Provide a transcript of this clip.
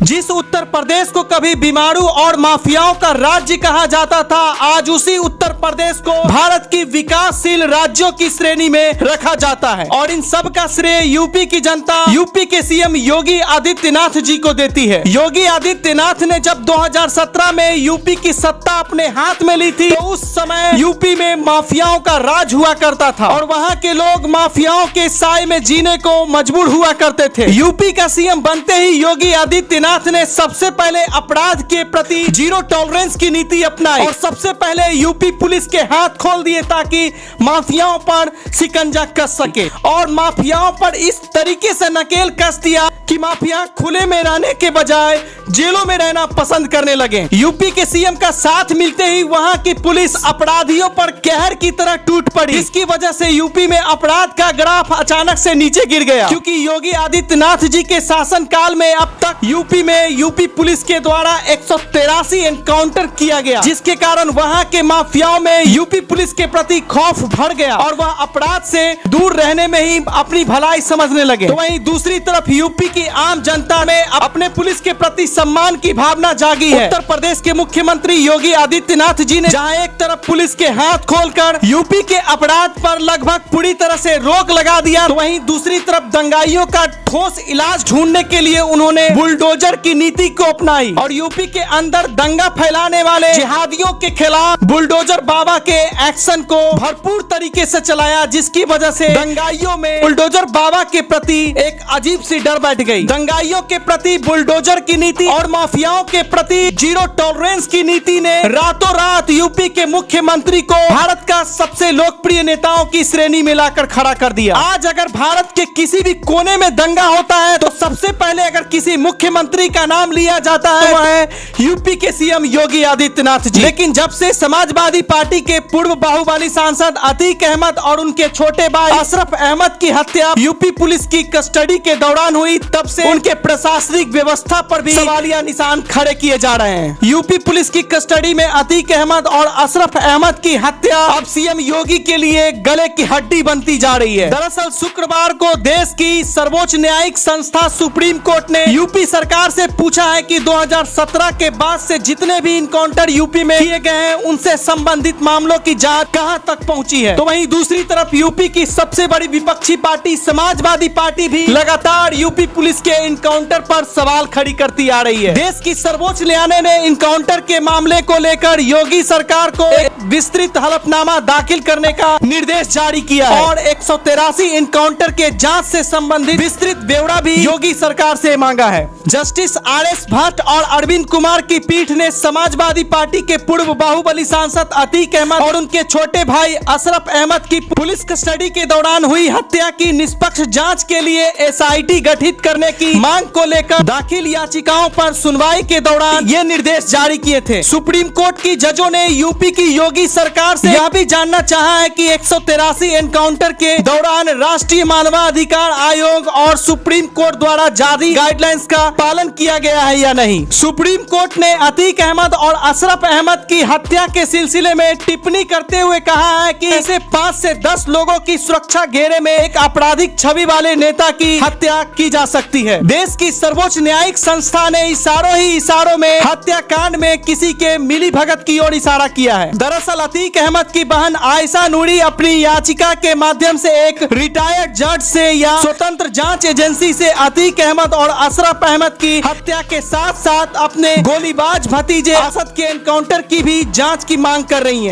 जिस उत्तर प्रदेश को कभी बीमारू और माफियाओं का राज्य कहा जाता था, आज उसी उत्तर प्रदेश को भारत की विकासशील राज्यों की श्रेणी में रखा जाता है। और इन सब का श्रेय यूपी की जनता, यूपी के सीएम योगी आदित्यनाथ जी को देती है। योगी आदित्यनाथ ने जब 2017 में यूपी की सत्ता अपने हाथ में ली थी, तो उस समय यूपी में माफियाओं का राज हुआ करता था और वहाँ के लोग माफियाओं के साए में जीने को मजबूर हुआ करते थे। यूपी का सीएम बनते ही योगी आदित्यनाथ ने सबसे पहले अपराध के प्रति जीरो टॉलरेंस की नीति अपनाई और सबसे पहले यूपी पुलिस के हाथ खोल दिए ताकि माफियाओं पर शिकंजा कस सके। और माफियाओं पर इस तरीके से नकेल कस दिया कि माफिया खुले में रहने के बजाय जेलों में रहना पसंद करने लगे। यूपी के सीएम का साथ मिलते ही वहां की पुलिस अपराधियों पर कहर की तरह टूट पड़ी। इसकी वजह से यूपी में अपराध का ग्राफ अचानक से नीचे गिर गया, क्योंकि योगी आदित्यनाथ जी के शासन काल में अब तक यूपी में यूपी पुलिस के द्वारा 183 एनकाउंटर किया गया, जिसके कारण वहां के माफियाओं में यूपी पुलिस के प्रति खौफ बढ़ गया और वह अपराध से दूर रहने में ही अपनी भलाई समझने लगे। तो वहीं दूसरी तरफ यूपी की आम जनता में अपने पुलिस के प्रति सम्मान की भावना जागी है। उत्तर प्रदेश के मुख्यमंत्री योगी आदित्यनाथ जी ने जहां एक तरफ पुलिस के हाथ खोलकर यूपी के अपराध पर लगभग पूरी तरह से रोक लगा दिया, तो वहीं दूसरी तरफ दंगाइयों का ठोस इलाज ढूंढने के लिए उन्होंने बुलडोजर की नीति को अपनाई और यूपी के अंदर दंगा फैलाने वाले जिहादियों के खिलाफ बुलडोजर बाबा के एक्शन को भरपूर तरीके से चलाया, जिसकी वजह से दंगाइयों में बुलडोजर बाबा के प्रति एक अजीब सी डर बैठ गई। दंगाइयों के प्रति बुलडोजर की नीति और माफियाओं के प्रति जीरो टॉलरेंस की नीति ने रातों रात यूपी के मुख्यमंत्री को भारत का सबसे लोकप्रिय नेताओं की श्रेणी में लाकर खड़ा कर दिया। आज अगर भारत के किसी भी कोने में दंगा होता है तो सबसे पहले अगर किसी मुख्यमंत्री का नाम लिया जाता है तो वह है यूपी के सीएम योगी आदित्यनाथ जी। लेकिन जब से समाजवादी पार्टी के पूर्व बाहुबली सांसद अतीक अहमद और उनके छोटे भाई अशरफ अहमद की हत्या यूपी पुलिस की कस्टडी के दौरान हुई, तब से उनके प्रशासनिक व्यवस्था पर भी सवालिया निशान खड़े किए जा रहे हैं। यूपी पुलिस की कस्टडी में अतीक अहमद और अशरफ अहमद की हत्या अब सीएम योगी के लिए गले की हड्डी बनती जा रही है। दरअसल शुक्रवार को देश की सर्वोच्च न्यायिक संस्था सुप्रीम कोर्ट ने यूपी सरकार से पूछा है कि 2017 के बाद से जितने भी इनकाउंटर यूपी में किए गए हैं उनसे संबंधित मामलों की जांच कहां तक पहुंची है। तो वहीं दूसरी तरफ यूपी की सबसे बड़ी विपक्षी पार्टी समाजवादी पार्टी भी लगातार यूपी पुलिस के इनकाउंटर पर सवाल खड़ी करती आ रही है। देश की सर्वोच्च न्यायालय ने इनकाउंटर के मामले को लेकर योगी सरकार को एक विस्तृत हलफनामा दाखिल करने का निर्देश जारी किया है और 183 इनकाउंटर के जांच से संबंधित विस्तृत ब्यौरा भी योगी सरकार से मांगा है। Justice RS. भट्ट और अरविंद कुमार की पीठ ने समाजवादी पार्टी के पूर्व बाहुबली सांसद अतीक अहमद और उनके छोटे भाई अशरफ अहमद की पुलिस कस्टडी के दौरान हुई हत्या की निष्पक्ष जांच के लिए एसआईटी गठित करने की मांग को लेकर दाखिल याचिकाओं पर सुनवाई के दौरान ये निर्देश जारी किए थे। सुप्रीम कोर्ट की जजों ने यूपी की योगी सरकार से यह भी जानना चाहा है कि 183 एनकाउंटर के दौरान राष्ट्रीय मानवाधिकार आयोग और सुप्रीम कोर्ट द्वारा जारी गाइडलाइंस का पालन किया गया है या नहीं। सुप्रीम कोर्ट ने अतीक अहमद और अशरफ अहमद की हत्या के सिलसिले में टिप्पणी करते हुए कहा है कि ऐसे 5 से 10 लोगों की सुरक्षा घेरे में एक आपराधिक छवि वाले नेता की हत्या की जा सकती है। देश की सर्वोच्च न्यायिक संस्था ने इशारों में हत्याकांड में किसी के मिली भगत की ओर इशारा किया है। दरअसल अतीक अहमद की बहन आयशा नूरी अपनी याचिका के माध्यम से एक रिटायर्ड जज से या स्वतंत्र जांच एजेंसी से अतीक अहमद और अशरफ अहमद की हत्या के साथ साथ अपने गोलीबाज भतीजे असद के एनकाउंटर की भी जांच की मांग कर रही हैं।